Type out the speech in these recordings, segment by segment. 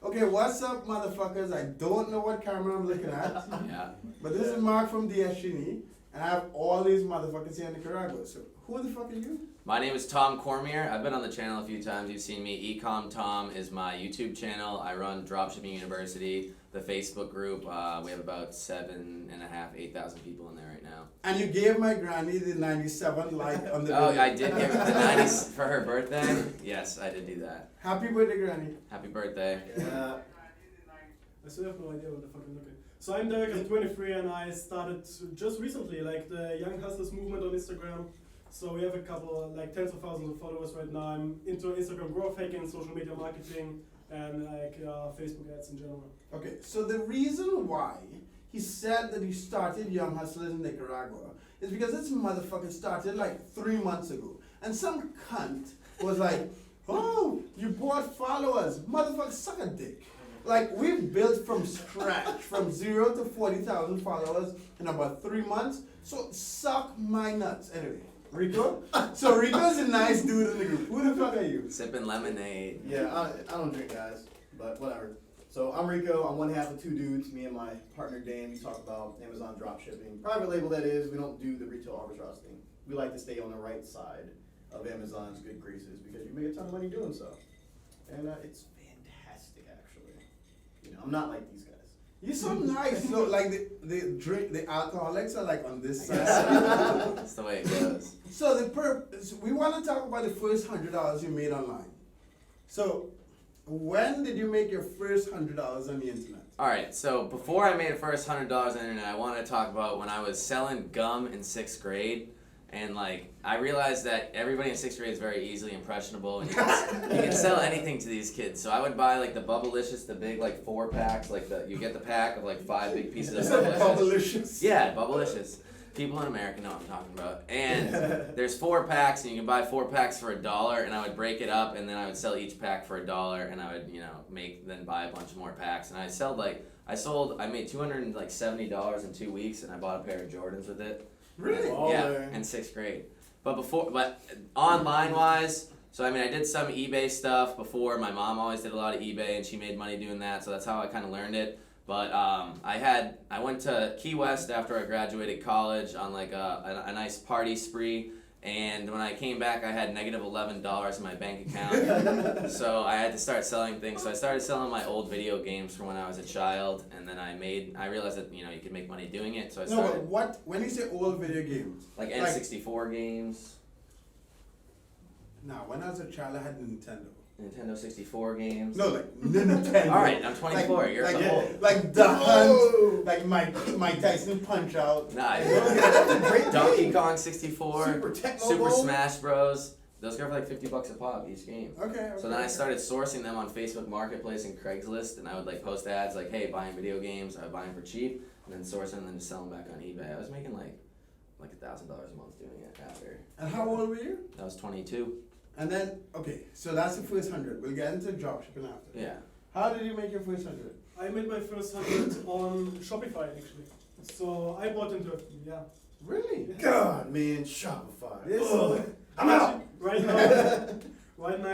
Okay, what's up, motherfuckers? I don't know what camera I'm looking at. Yeah. But this is Mark from DSGNE, and I have all these motherfuckers here in Nicaragua. So, who the fuck are you? My name is Tom Cormier. I've been on the channel a few times. You've seen me. Ecom Tom is my YouTube channel. I run Dropshipping University, the Facebook group. We have about 7,500, 8,000 people in there right now. And you gave my granny the 97 like on the Oh, video. I did give her the 90s for her birthday. Yes, I did do that. Happy birthday, granny. Happy birthday. Yeah. I still have no idea what the fuck I'm looking. So I'm Darius, I'm 23, and I started just recently, like the YoungHstlrs movement on Instagram. So we have a couple, like tens of thousands of followers right now. I'm into Instagram growth hacking, social media marketing, and like Facebook ads in general. Okay, so the reason why he said that he started YoungHstlrs in Nicaragua is because this motherfucker started like 3 months ago. And some cunt was like, oh, you bought followers. Motherfucker, suck a dick. Like, we've built from scratch, from 0 to 40,000 followers in about 3 months. So, suck my nuts. Anyway, Reco? So, Rico's a nice dude in the group. Who the fuck are you? Sipping lemonade. Yeah, I don't drink, guys, but whatever. So I'm Reco. I'm one half of 2doodz. Me and my partner Dan, we talk about Amazon dropshipping. Private label, that is. We don't do the retail arbitrage thing. We like to stay on the right side of Amazon's good graces because you make a ton of money doing so. And it's fantastic, actually. You know, I'm not like these guys. You're so nice. So, like, the alcoholics are like on this side. That's the way it goes. So, we want to talk about the first $100 you made online. So, when did you make your first $100 on the internet? Alright, so before I made the first $100 on the internet, I want to talk about when I was selling gum in 6th grade. And like, I realized that everybody in 6th grade is very easily impressionable, and you can sell anything to these kids. So I would buy like the Bubblicious, the big like 4-packs, like you get the pack of like 5 big pieces of Bubblicious. Bubblicious. Yeah, Bubblicious. People in America know what I'm talking about. And there's 4 packs, and you can buy 4 packs for $1, and I would break it up, and then I would sell each pack for $1, and I would, then buy a bunch more packs. And I made $270 in 2 weeks, and I bought a pair of Jordans with it. Really? Yeah, in 6th grade. But online wise, so I did some eBay stuff before. My mom always did a lot of eBay, and she made money doing that, so that's how I kind of learned it. But I went to Key West after I graduated college on like a nice party spree, and when I came back, I had negative $11 in my bank account. So I had to start selling things. So I started selling my old video games from when I was a child, and then I realized that you could make money doing it. So I started. No, but when you say old video games? Like N64 games. No, when I was a child, I had Nintendo. Nintendo 64 games. No, like Nintendo. Alright, I'm 24. Like, You're like, so old. like the Hunt, like Mike Tyson Punch Out. Nah, Great Donkey game. Kong 64, Super Tecmo Super Bowl. Smash Bros. Those go for like $50 a pop each game. Okay. So then I started sourcing them on Facebook Marketplace and Craigslist, and I would like post ads like, "Hey, buying video games." I would buy them for cheap, and then source them, and then just sell them back on eBay. I was making like $1,000 a month doing it after. And how old were you? I was 22. And then, okay, so that's the first 100. We'll get into dropshipping after. Yeah. How did you make your first 100? I made my first 100 on Shopify actually. So I bought into it, yeah. Really? God, man, Shopify. Yes. Ugh. I'm out. Right now, I'm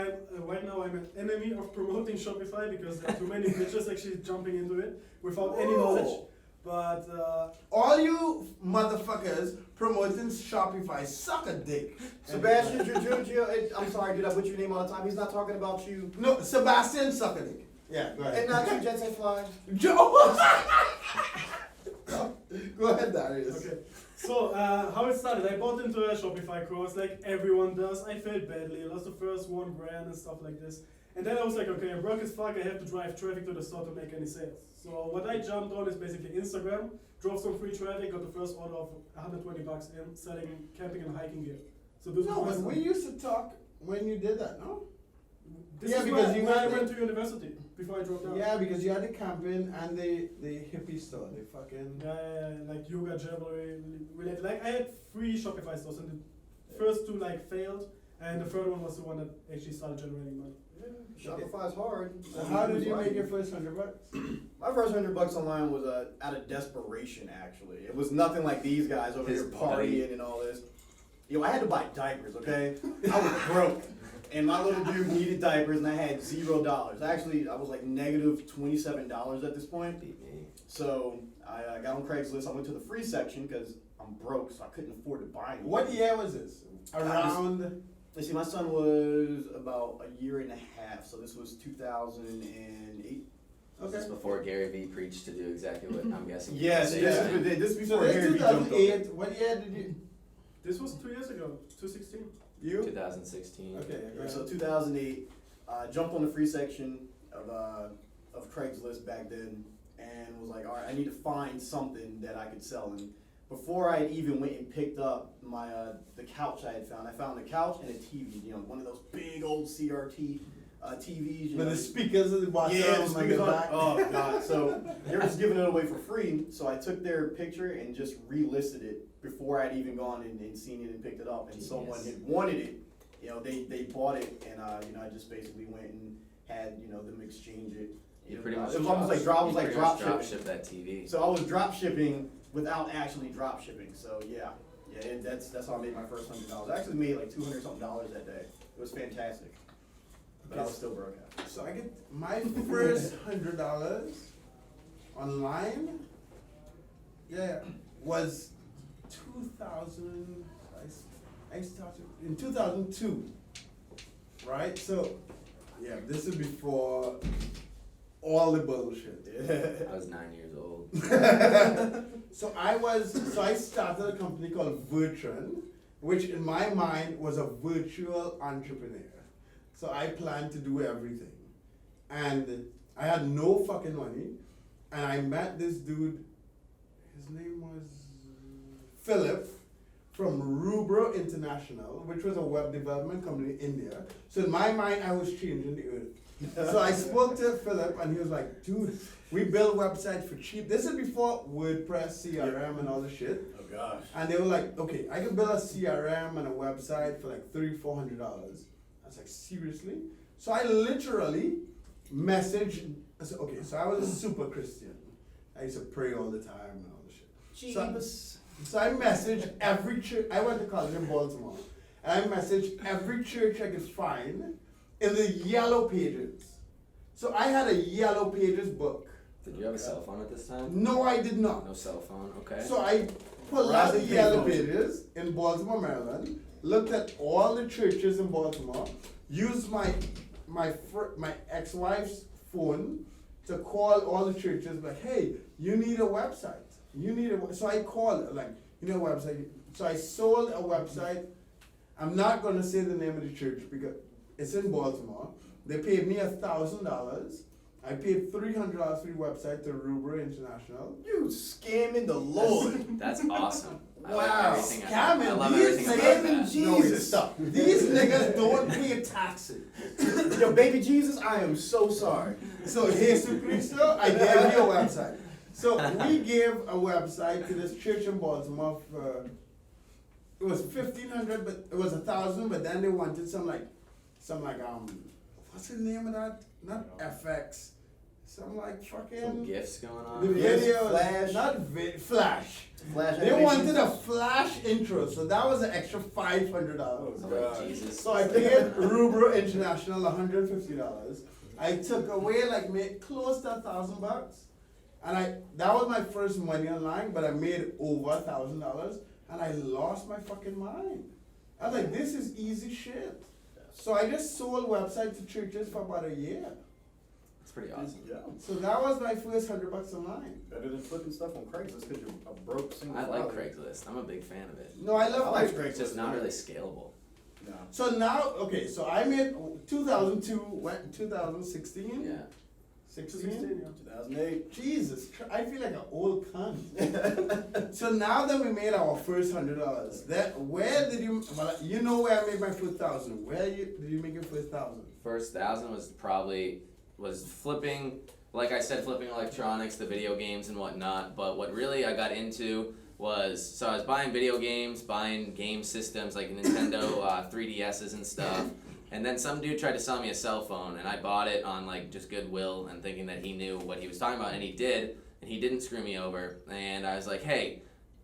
an enemy of promoting Shopify because there are too many bitches actually jumping into it without any knowledge. But all you motherfuckers promoting Shopify suck a dick. Sebastian Jujuncio, I'm sorry, dude, I butcher your name all the time. He's not talking about you. No, Sebastian suck a dick. Yeah, go ahead. And not you, Jet Set Fly. Go ahead, Darius. okay. So how it started, I bought into a Shopify course like everyone does. I failed badly. I lost the first $1,000 and stuff like this. And then I was like, okay, I'm broke as fuck. I have to drive traffic to the store to make any sales. So what I jumped on is basically Instagram, drove some free traffic, got the first order of $120 in selling camping and hiking gear. So this No, was but my we used to talk when you did that, no? This Yeah, is because where, you where I had went to university before I dropped out. Yeah, because you had the camping and the hippie store, the fucking... Yeah, like yoga, jewelry, related. Like I had 3 Shopify stores, and the first 2 like failed, and the third one was the one that actually started generating money. Shopify's hard. So how did you make your first $100? My first $100 online was out of desperation, actually. It was nothing like these guys over His here body. partying and all this. Yo, I had to buy diapers, okay? I was broke. And my little dude needed diapers, and I had $0. Actually, I was like negative $27 at this point. Beat me. So I got on Craigslist. I went to the free section because I'm broke, so I couldn't afford to buy anything. What year was this? Around. Let's see, my son was about a year and a half, so this was 2008. Was this before Gary Vee preached to do exactly what I'm guessing? you Yes, say this that? is So before that's Gary Vee jumped on. 2008. What year did you? This was 2 years ago, 2016. You? 2016. Okay. Yeah, so 2008, jumped on the free section of Craigslist back then, and was like, all right, I need to find something that I could sell. And before I even went and picked up my the couch I found a couch and a TV. You know, one of those big old CRT TVs. You With know, the speakers at the bottom. yeah, the like speakers the on. back. Oh god! So they were just giving it away for free. So I took their picture and just relisted it before I'd even gone and seen it and picked it up. And Genius. someone had wanted it. You know, they bought it, and you know, I just basically went and had them exchange it. You pretty much it was almost like drop drop shipping. ship that TV. So I was drop shipping without actually drop shipping. So yeah, that's how I made my first $100. I actually made like $200 something that day. It was fantastic, but I was still broke out. So I get my first $100 online. Yeah, was 2000. I started in 2002. Right. So yeah, this is before all the bullshit. I was 9 years old. So I started a company called Virtron, which in my mind was a virtual entrepreneur. So I planned to do everything. And I had no fucking money. And I met this dude, his name was Philip, from Rubro International, which was a web development company in India. So in my mind, I was changing the earth. So I spoke to Philip, and he was like, dude, we build websites for cheap. This is before WordPress, CRM, and all the shit. Oh gosh. And they were like, okay, I can build a CRM and a website for like $300-400. I was like, seriously? So I literally messaged, okay, so I was a super Christian. I used to pray all the time and all the shit. So I messaged every church. I went to college in Baltimore. And I messaged every church I could find in the yellow pages. So I had a yellow pages book. Did you have a cell phone at this time? No, I did not. No cell phone. Okay. So I pulled out the Rising yellow payphones. pages in Baltimore, Maryland, looked at all the churches in Baltimore, used my ex-wife's phone to call all the churches, like, hey, you need a website. So I called, like, you know, website. So I sold a website. I'm not gonna say the name of the church because it's in Baltimore. They paid me $1,000. I paid $300 for the website to Rubro International. You scamming the Lord. That's awesome. I love Wow, everything I scamming love these everything about scamming that. Jesus. Stop. These niggas don't pay taxes. Yo, baby Jesus, I am so sorry. So Jesus Cristo, I gave you a website. So we gave a website to this church in Baltimore for, it was $1,500, but it was $1,000, but then they wanted some what's the name of that? Not FX. Some fucking. Some gifts going on. The Yes, video, Flash. not Flash. Flash They animation. wanted a Flash intro, so that was an extra $500. Oh, I'm like, God. Jesus. So I paid Rubro International $150. I took away made close to $1,000, and that was my first money online, but I made over $1,000, and I lost my fucking mind. I was like, this is easy shit. So I just sold websites to churches for about a year. It's pretty awesome. Yeah. So that was my first $100 online. Better than flipping stuff on Craigslist because you're a broke single I like father. Craigslist. I'm a big fan of it. No, I love I like Craigslist. It's just not really scalable. No. So now, okay, so I made 2002, went 2016? Yeah. 16? 2008. Jesus, I feel like an old cunt. So now that we made our first $100, where did you? Well, you know where I made my first $1,000. Where did you make your first $1,000? First 1,000 was flipping, like I said, flipping electronics, the video games and whatnot. But what really I got into was, so I was buying video games, buying game systems like Nintendo 3DSs and stuff. And then some dude tried to sell me a cell phone, and I bought it on just Goodwill and thinking that he knew what he was talking about, and he did, and he didn't screw me over. And I was like, hey,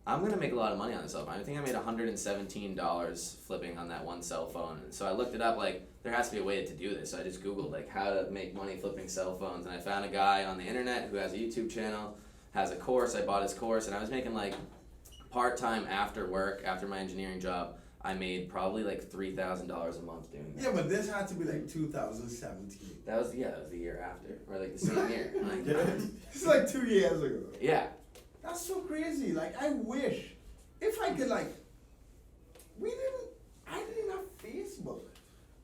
I'm gonna make a lot of money on this cell phone. I think I made $117 flipping on that one cell phone. And so I looked it up, like, there has to be a way to do this. So I just Googled, like, how to make money flipping cell phones. And I found a guy on the internet who has a YouTube channel, has a course. I bought his course, and I was making, like, part-time after work, after my engineering job, I made probably like $3,000 a month doing that. Yeah, but this had to be like 2017. That was the year after, or like the same year. Like, It's like 2 years ago. yeah. That's so crazy. Like, I wish if I could, like, I didn't have Facebook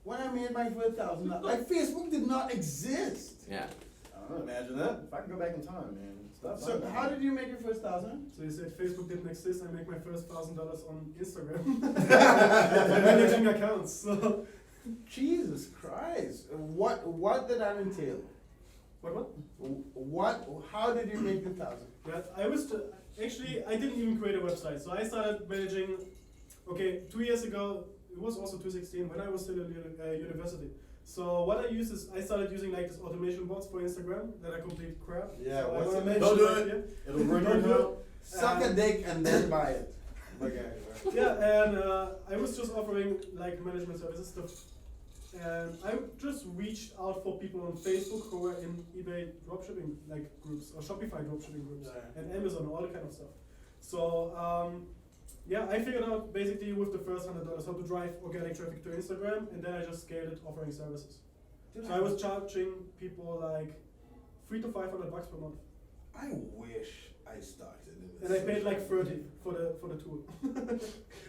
when I made my first $1,000. Like, Facebook did not exist. Yeah. I don't know, imagine that. If I could go back in time, man. So how did you make your first 1,000? So you said Facebook didn't exist. I make my first $1,000 on Instagram. Managing accounts. So. Jesus Christ! What did that entail? What? How did you make the 1,000? Yeah, actually, I didn't even create a website. So I started managing, 2 years ago, it was also 2016, when I was still in university. So what I use is, I started using like this automation bots for Instagram that are complete crap. Yeah, so what's I it? managed Don't to, do it. yeah. It'll ruin Don't your do account. Suck a dick and then buy it. Okay. Yeah, and I was just offering like management services stuff. And I just reached out for people on Facebook who were in eBay dropshipping like groups or Shopify dropshipping groups and Amazon, all that kind of stuff. So yeah, I figured out basically with the first $100 how to drive organic traffic to Instagram, and then I just scaled it offering services. So I was charging people like $300 to $500 per month. I wish I started in this. And I paid like 30 for the tool.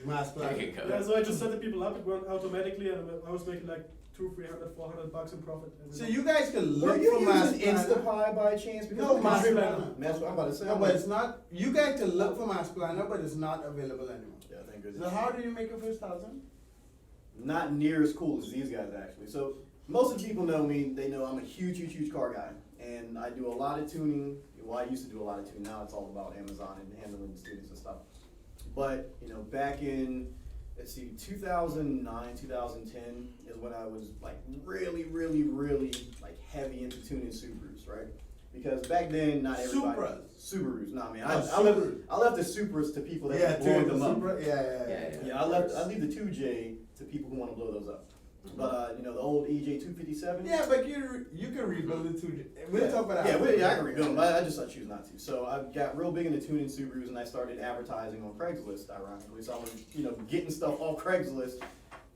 Mass There you planning. go. Yeah, so I just set the people up, it went automatically, and I was making like $200, $300, $400 in profit. every So month. you guys can Were look you for mass using planner. Instapie by chance? Because No, I'm Mass sure- Planner. I'm about to say. No, but it's not. You guys can look for mass planner, but it's not available anymore. Yeah, thank So goodness. how do you make your first 1,000? Not near as cool as these guys actually. So most of the people know me. They know I'm a huge car guy, and I do a lot of tuning. Well, I used to do a lot of tuning. Now it's all about Amazon and handling students and stuff. But back in 2009, 2010 is when I was like really like heavy into tuning Subarus, right? Because back then not everybody Subarus. Nah, man, I left the Supras to people that blew them up. Yeah, I leave the 2J to people who want to blow those up. But the old EJ 257. Yeah, but you can rebuild it too. We'll talk about that. Yeah, I can rebuild them, but I choose not to. So I got real big into tuning Subarus, and I started advertising on Craigslist, ironically. So I was, getting stuff off Craigslist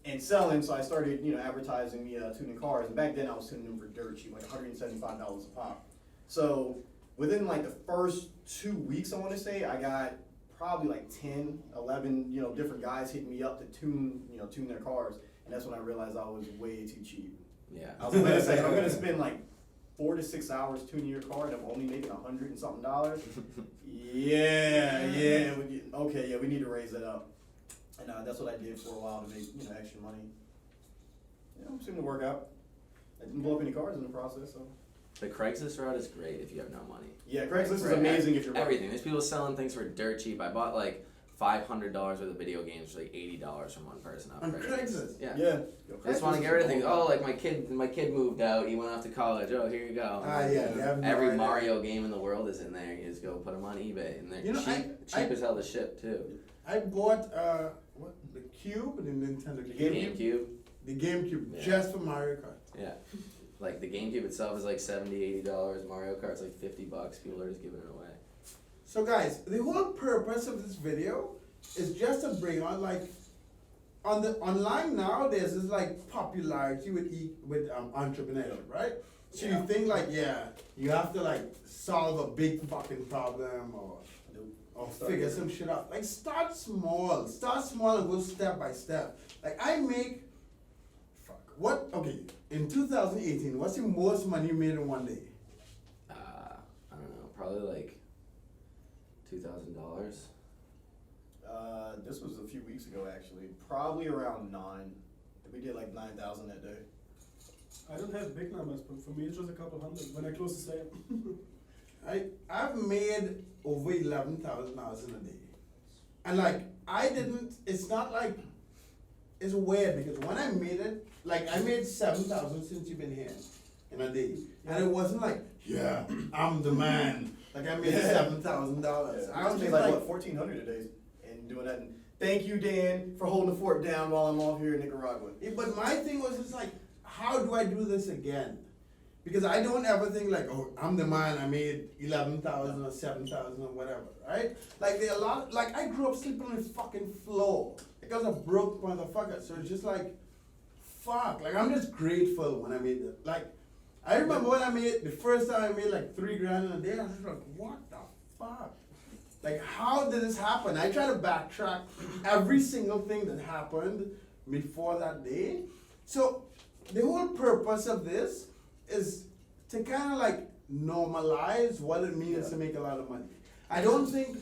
and selling. So I started, advertising me tuning cars. And back then I was tuning them for dirt cheap, like $175 a pop. So within like the first 2 weeks, I want to say, I got probably like 10, 11, different guys hitting me up to tune their cars. And that's when I realized I was way too cheap. Yeah. I was gonna say, I'm gonna spend like 4 to 6 hours tuning your car, and I'm only making $100 and something. Yeah. We need to raise that up. And that's what I did for a while to make extra money. It seemed to work out. I didn't blow up any cars in the process, so. The Craigslist route is great if you have no money. Yeah, Craigslist is For amazing if you're everything. There's people selling things for dirt cheap. I bought like $500 worth of video games for like $80 from one person On Craigslist? Yeah. Yeah. I just want to get rid of things. Oh, like my kid moved out. He went off to college. Oh, here you go. Every Mario game in the world is in there. You just go put them on eBay, and they're cheap as hell to ship too. I bought the Cube, the Nintendo GameCube. The GameCube, Yeah. just for Mario Kart. Yeah. Like the GameCube itself is like $70, $80. Mario Kart's like $50. People are just giving it away. So guys, the whole purpose of this video is just to bring on online now there's this like popularity with entrepreneurship, right? So you think you have to like solve a big fucking problem or figure some shit out. Like start small and go step by step. Like in 2018, what's the most money you made in one day? I don't know, probably like $2,000. This was a few weeks ago actually. Probably around 9. We did like 9,000 that day. I don't have big numbers, but for me it's just a couple hundred when I close the sale. I've made over $11,000 in a day, and it's not like, it's weird because when I made it, like I made 7,000 since you've been here in a day, and it wasn't like, I'm the man, Like I made $7,000. I I was was just like, like, what, $1,400 a day and doing that. And thank you, Dan, for holding the fort down while I'm off here in Nicaragua. yeah, but my thing was just like, how do I do this again? Because I don't ever think like, oh, I'm the man, I made 11,000 or 7,000 or whatever, right? Like there are a lot, like I grew up sleeping on the fucking floor. Like I was a broke motherfucker, so it's just like, fuck. Like I'm just grateful when I made it. Like I remember when I made, the first time I made like $3,000 in a day, I was just like, what the fuck? Like how did this happen? I try to backtrack every single thing that happened before that day. So the whole purpose of this is to kind of like normalize what it means to make a lot of money. I don't think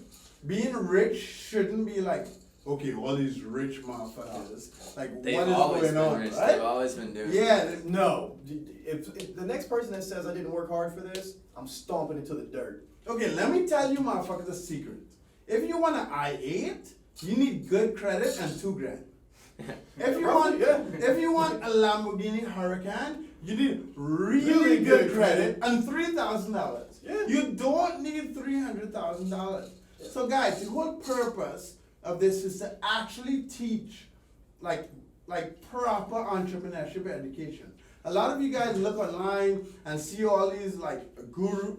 being rich shouldn't be like, okay, all these rich motherfuckers, like They've what is always going been on, rich. right? They've always been doing it. Yeah, No, if the next person that says I didn't work hard for this, I'm stomping into the dirt. okay, let me tell you motherfuckers a secret. If you want an I-8, you need good credit and $2,000. If you want, if you want a Lamborghini Huracan, you need really good credit and $3,000. Yeah. You don't need $300,000. So guys, the whole purpose of this is to actually teach like proper entrepreneurship education. A lot of you guys look online and see all these like guru.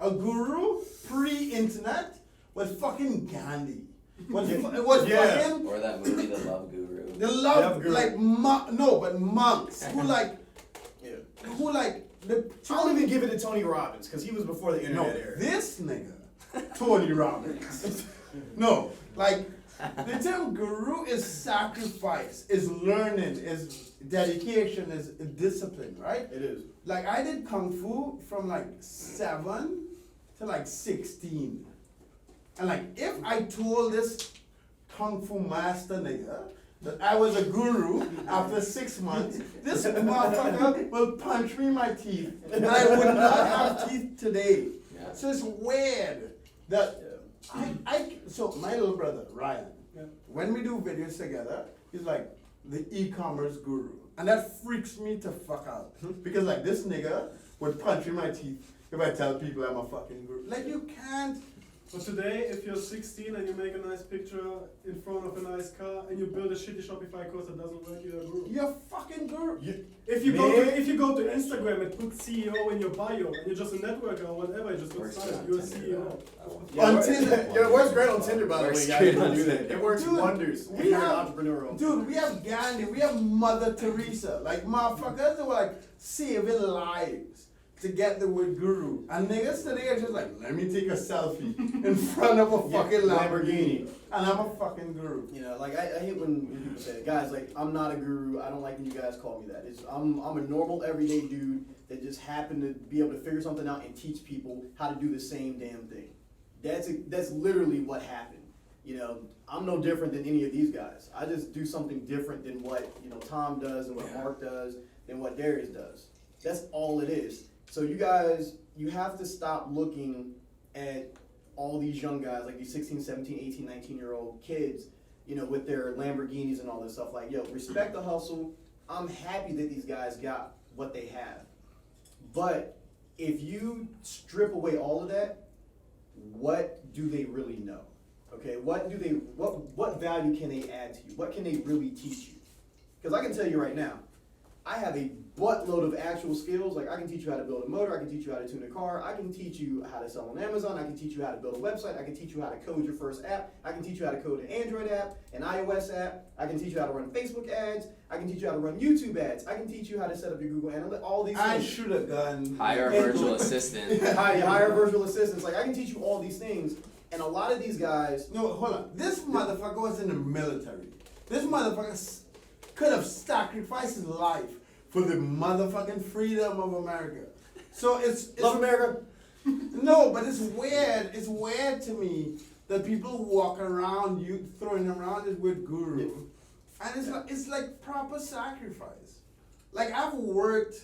A guru pre-internet was fucking Gandhi. It was Yeah. fucking Or that movie, The Love Guru. the love Love guru. like but monks who like Yeah. who like the I don't even give it to Tony Robbins because he was before the no internet era. this nigga Tony Robbins. No, like the term guru is sacrifice, is learning, is dedication, is discipline, right? It is. Like I did kung fu from like 7 to like 16. And like if I told this kung fu master nigga that I was a guru after 6 months, this motherfucker will punch me in my teeth. And I would not have teeth today. Yeah. So it's weird that so my little brother, Ryan, Yeah. when we do videos together, he's like the e-commerce guru. And that freaks me to fuck out. Because like this nigga would punch in my teeth if I tell people I'm a fucking guru. Like you can't. But today, if you're 16 and you make a nice picture in front of a nice car and you build a shitty Shopify course that doesn't work, you're a guru. You're a fucking guru. If you go to Instagram and put CEO in your bio and you're just a networker or whatever, you just got Works started, good you're a on Tinder, CEO. Yeah, On it works- Tinder. Yeah, it works great on Tinder, by the way. Works Guys, great don't on do that. Tinder. It works Dude, wonders if we you're have- an entrepreneur. Dude, we have Gandhi, we have Mother Teresa, like motherfuckers that were like saving lives to get the word guru. And niggas today are just like, let me take a selfie in front of a fucking Lamborghini. And I'm a fucking guru. You know, like I hate when people say, guys, like I'm not a guru. I don't like when you guys call me that. I'm a normal everyday dude that just happened to be able to figure something out and teach people how to do the same damn thing. That's literally what happened. You know, I'm no different than any of these guys. I just do something different than what Tom does and what Mark does and what Darius does. That's all it is. So you guys, you have to stop looking at all these young guys, like these 16, 17, 18, 19-year-old kids, with their Lamborghinis and all this stuff. Like, yo, respect the hustle. I'm happy that these guys got what they have. But if you strip away all of that, what do they really know? Okay, what value can they add to you? What can they really teach you? Because I can tell you right now, I have a buttload of actual skills. Like I can teach you how to build a motor, I can teach you how to tune a car, I can teach you how to sell on Amazon, I can teach you how to build a website, I can teach you how to code your first app, I can teach you how to code an Android app, an iOS app, I can teach you how to run Facebook ads, I can teach you how to run YouTube ads, I can teach you how to set up your Google Analytics, all these I things. should have done. Hire a virtual assistant. Hire virtual assistants. Like I can teach you all these things, and a lot of these guys. No, hold on. This motherfucker was in the military. This motherfucker could have sacrificed his life for the motherfucking freedom of America. So it's Love America. no, but it's weird. It's weird to me that people walk around you throwing around this word guru, and it's like proper sacrifice. Like I've worked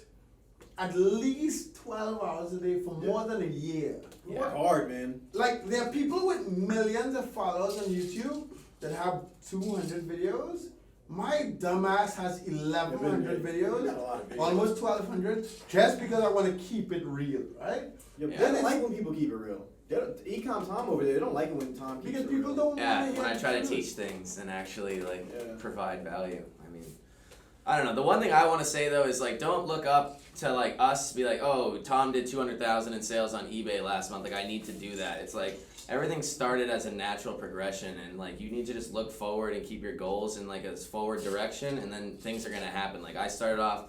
at least 12 hours a day for more than a year. You work hard, man. Like there are people with millions of followers on YouTube that have 200 videos, My dumbass has 1,100 We videos, got a lot of videos. almost 1,200, just because I want to keep it real, right? Yeah, Yeah. they don't like when people keep it real. Ecom Tom over there, they don't like it when Tom keeps Because it people real. don't Yeah, want to when I try to truth. teach things and actually like Yeah. provide value. I mean, I don't know. The one thing I want to say though is like, don't look up to like us be like, oh, Tom did 200,000 in sales on eBay last month. Like I need to do that. It's like everything started as a natural progression, and like you need to just look forward and keep your goals in like a forward direction, and then things are gonna happen. Like I started off,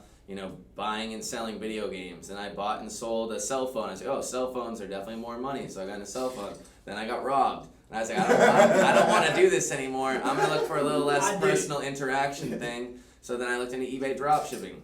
buying and selling video games, and I bought and sold a cell phone. I was like, oh, cell phones are definitely more money, so I got a cell phone. Then I got robbed, and I was like, I don't want to do this anymore. I'm gonna look for a little less personal interaction thing. So then I looked into eBay dropshipping.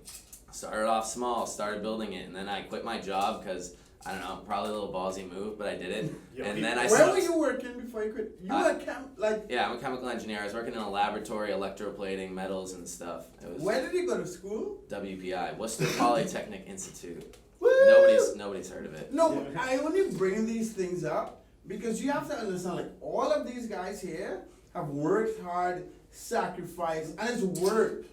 Started off small, started building it, and then I quit my job because I don't know, probably a little ballsy move, but I did it. Yo, And then I Where saw. were you working before you quit? You were Yeah, I'm a chemical engineer. I was working in a laboratory, electroplating metals and stuff. It was where did you go to school? WPI, Worcester Polytechnic Institute. Woo! Nobody's heard of it. No, Yeah. I only bring these things up because you have to understand, like, all of these guys here have worked hard, sacrificed, and it's work.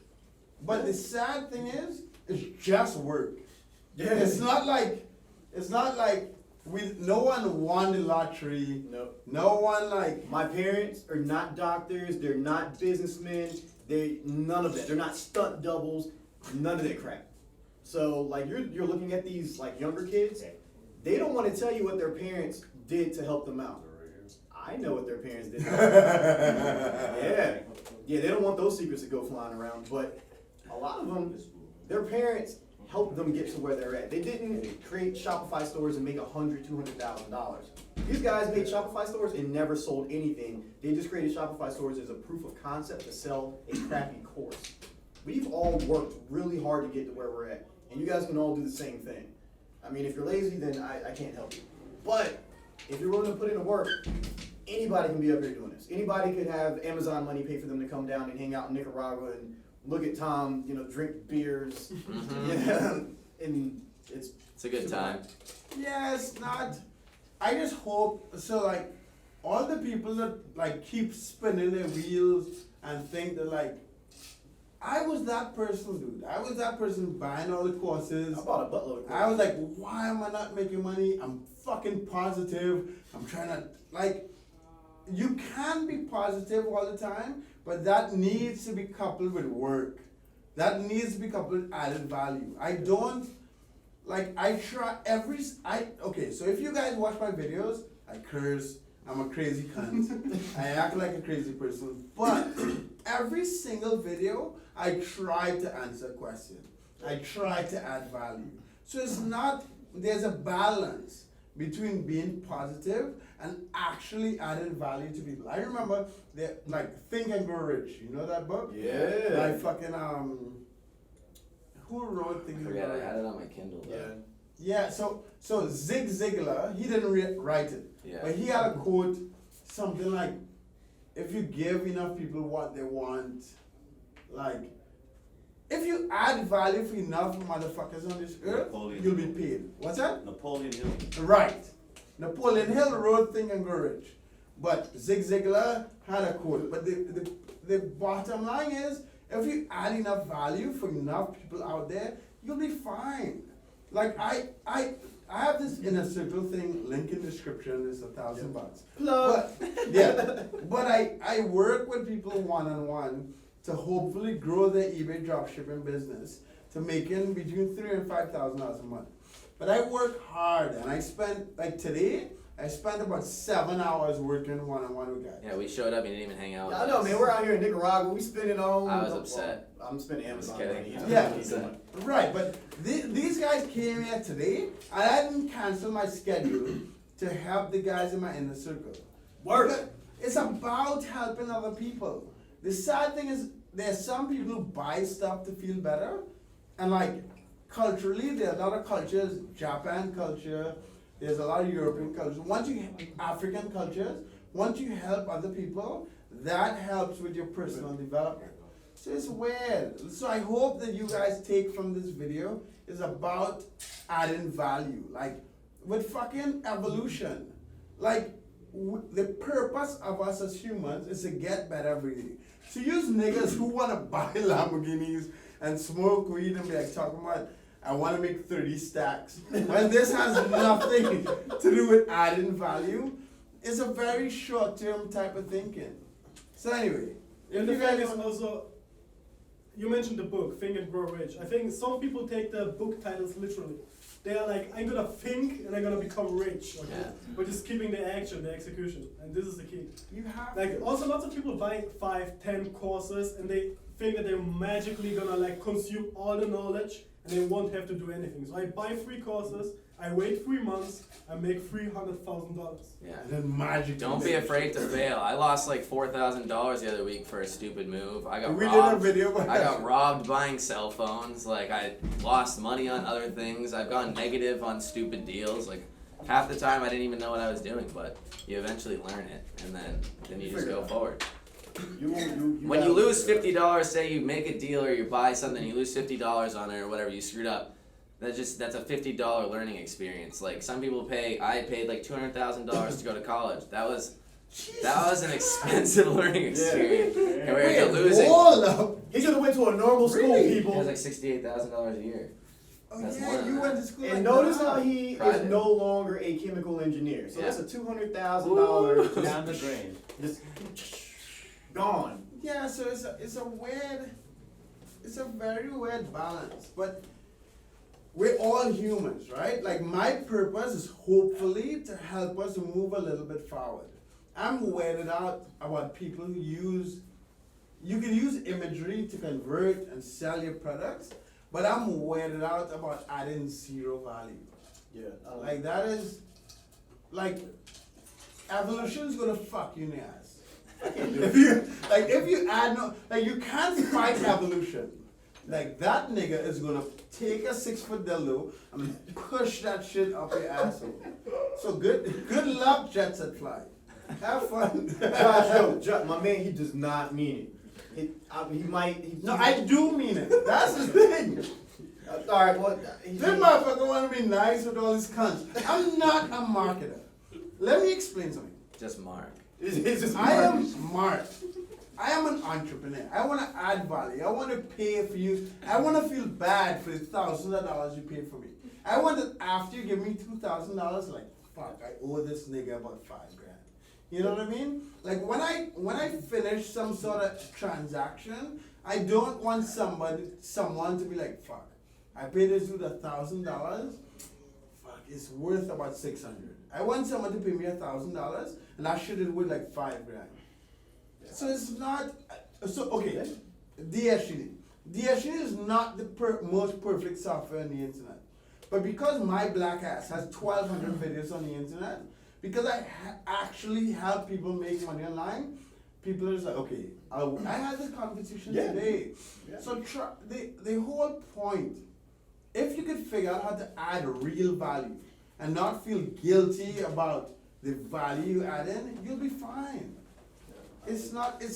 But the sad thing is, it's just work. Yeah. It's not like no one won the lottery. No. No one like. My parents are not doctors, they're not businessmen, none of that. They're not stunt doubles, none of that crap. So like you're looking at these like younger kids, they don't want to tell you what their parents did to help them out. I know what their parents did to help them out. Yeah, they don't want those secrets to go flying around, but a lot of them, their parents helped them get to where they're at. They didn't create Shopify stores and make $100,000, $200,000. These guys made Shopify stores and never sold anything. They just created Shopify stores as a proof of concept to sell a crappy course. We've all worked really hard to get to where we're at, and you guys can all do the same thing. I mean, if you're lazy, then I can't help you. But if you're willing to put in the work, anybody can be up here doing this. Anybody could have Amazon money pay for them to come down and hang out in Nicaragua and look at Tom, drink beers. Yeah, and it's a good time. Yeah, it's not. I just hope so. Like all the people that like keep spinning their wheels and think that like, I was that person, dude. I was that person buying all the courses. I bought a buttload of courses. I was like, why am I not making money? I'm fucking positive. I'm trying to like. You can be positive all the time, but that needs to be coupled with work. That needs to be coupled with added value. I don't, like, okay, so if you guys watch my videos, I curse, I'm a crazy cunt, I act like a crazy person, but every single video, I try to answer a question. I try to add value. So it's not, there's a balance between being positive and actually adding value to people. I remember Think and Grow Rich. You know that book? Yeah. Like fucking who wrote Think I and forget, Grow I Rich? had it on my Kindle though. Yeah. So Zig Ziglar, he didn't write it, Yeah. but he had a quote, something like, "If you give enough people what they want, like." If you add value for enough motherfuckers on this earth, Napoleon you'll be Hill. paid. What's that? Napoleon Hill. Right. Napoleon Hill wrote Think and Grow Rich. But Zig Ziglar had a quote. But the bottom line is, if you add enough value for enough people out there, you'll be fine. Like I have this inner circle thing, link in description, it's $1,000. Plug. But I work with people one-on-one to hopefully grow their eBay dropshipping business to making between $3,000 and $5,000 a month. But I work hard, and I spent, like today, I spent about 7 hours working one-on-one with guys. Yeah, we showed up, you didn't even hang out with I us. know, man. We're out here in Nicaragua. We spending on. I was upset. Well, I'm spending Amazon kidding. money. Yeah. I was upset. Right, but these guys came here today, and I didn't cancel my schedule to help the guys in my inner circle. Work. But it's about helping other people. The sad thing is, there's some people who buy stuff to feel better, and like, culturally, there are a lot of cultures, Japan culture, there's a lot of European cultures. African cultures, once you help other people, that helps with your personal development. So it's weird. So I hope that you guys take from this video is about adding value. Like, with fucking evolution. Like, the purpose of us as humans is to get better every day. So use niggas who wanna buy Lamborghinis and smoke weed and be like talking about, I wanna make 30 stacks. When this has nothing to do with adding value, it's a very short-term type of thinking. So anyway, And the thing is also, you mentioned the book, Think and Grow Rich. I think some people take the book titles literally. They are like, I'm gonna think and I'm gonna become rich. Okay? Yeah. But just keeping the action, the execution. And this is the key. you have Like to. also lots of people buy 5, 10 courses and they think that they're magically gonna like consume all the knowledge and they won't have to do anything. So I buy 3 courses, I wait 3 months, I make $300,000. Yeah. And then magic. Don't be afraid to fail. I lost like $4,000 the other week for a stupid move. I got We robbed. did a video about I got that. robbed buying cell phones. Like I lost money on other things. I've gone negative on stupid deals. Like half the time I didn't even know what I was doing, but you eventually learn it, and then you just Figure it go out. forward. You When you gotta lose figure it out. $50, say you make a deal or you buy something, you lose $50 on it or whatever, you screwed up. That's a $50 learning experience. Like some people I paid like $200,000 to go to college. That was an expensive learning experience. And we had to lose it. Hold up. He should have went to a normal school, Really? It people. was like $68,000 a year. Oh That's yeah, more than you that. went to school. And like notice that. how he Private. is no longer a chemical engineer. So Yeah. that's a $200,000 Down the drain. just gone. Yeah, so it's a very weird balance. But we're all humans, right? Like my purpose is hopefully to help us move a little bit forward. I'm weirded out about people who you can use imagery to convert and sell your products, but I'm weirded out about adding zero value. Yeah. Like that is, like, evolution's gonna fuck you in the ass. I can't do If it. you add no, like you can't fight evolution. Like that nigga is gonna take a 6-foot dildo and push that shit up your asshole. So good luck, Jet Set Fly. Have fun. Josh, my man, he does not mean it. He might. No, I do mean it. That's the thing. All right, well, This motherfucker wanna be nice with all his cunts. I'm not a marketer. Let me explain something. Just Mark. it's just I am smart. I am an entrepreneur. I want to add value. I want to pay for you. I want to feel bad for the thousands of dollars you paid for me. I want that after you give me $2,000, like, fuck, I owe this nigga about $5,000. You know what I mean? Like when I finish some sort of transaction, I don't want someone to be like, fuck, I paid this dude $1,000. Fuck, it's worth about $600. I want someone to pay me $1,000, and that shit is worth like $5,000. So it's not, so okay, DSG. DSG is not the most perfect software on the internet. But because my black ass has 1,200 videos on the internet, because I actually help people make money online, people are just like, okay, I had this competition Yeah. today. Yeah. So the whole point, if you could figure out how to add real value and not feel guilty about the value you add in, you'll be fine. It's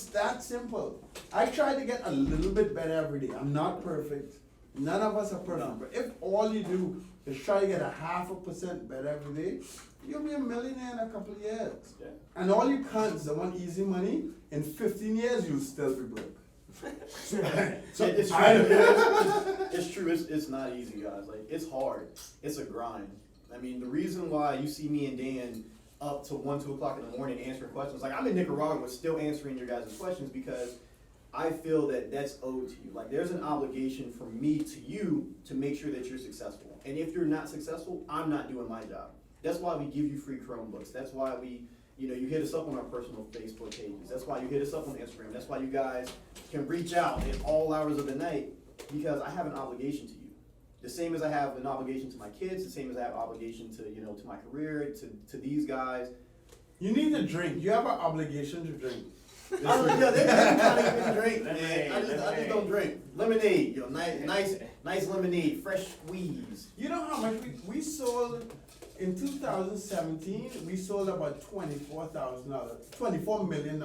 that simple. I try to get a little bit better every day. I'm not perfect. None of us are perfect. But if all you do is try to get a 0.5% better every day, you'll be a millionaire in a couple of years. Yeah. And all you cunts that want easy money, in 15 years you'll still be broke. So It's true. I- It's true. It's not easy, guys. Like it's hard. It's a grind. I mean, the reason why you see me and Dan up to 1, 2 o'clock in the morning answering questions, like I'm in Nicaragua still answering your guys' questions because I feel that that's owed to you. Like there's an obligation from me to you to make sure that you're successful. And if you're not successful, I'm not doing my job. That's why we give you free Chromebooks. That's why you hit us up on our personal Facebook pages. That's why you hit us up on Instagram. That's why you guys can reach out at all hours of the night because I have an obligation to you. The same as I have an obligation to my kids, the same as I have an obligation to, to my career, to these guys. You need to drink. You have an obligation to drink. They're trying to get me to drink, man. Lemonade, I just lemonade. don't drink. Lemonade, nice lemonade, fresh squeeze. You know how much we sold in 2017? We sold about $24 million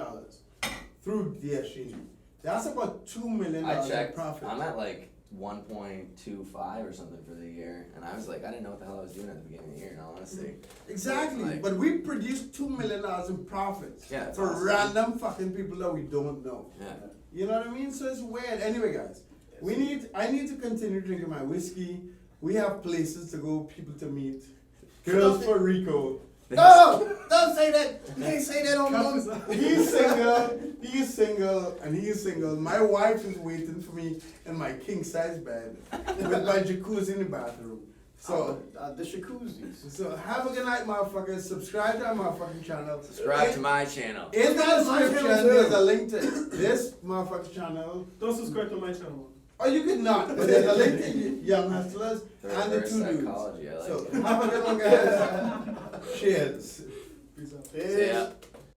through DSG. That's about $2 million I in checked. profit. I'm at like 1.25 or something for the year, and I was like, I didn't know what the hell I was doing at the beginning of the year, in all honesty. Exactly, Like- but we produced $2 million in profits Yeah, it's for awesome. random fucking people that we don't know. Yeah. You know what I mean? So it's weird. Anyway, guys, I need to continue drinking my whiskey. We have places to go, people to meet, girls for Reco. No! Don't say that! You can't say that on Cup is the. up. He's single, and he's single. My wife is waiting for me in my king size bed with my jacuzzi in the bathroom. So, The jacuzzis. so have a good night, motherfuckers. Subscribe to our motherfucking channel. Subscribe to my channel. In the Subscribe to my description, channel, too. there's a link to this motherfucking channel. Don't subscribe to my channel. Or you could not, but there's a link to Young Hustlers and the Reverse 2doodz. psychology, I like So it. have a good one, guys. Cheers. Peace out. See ya.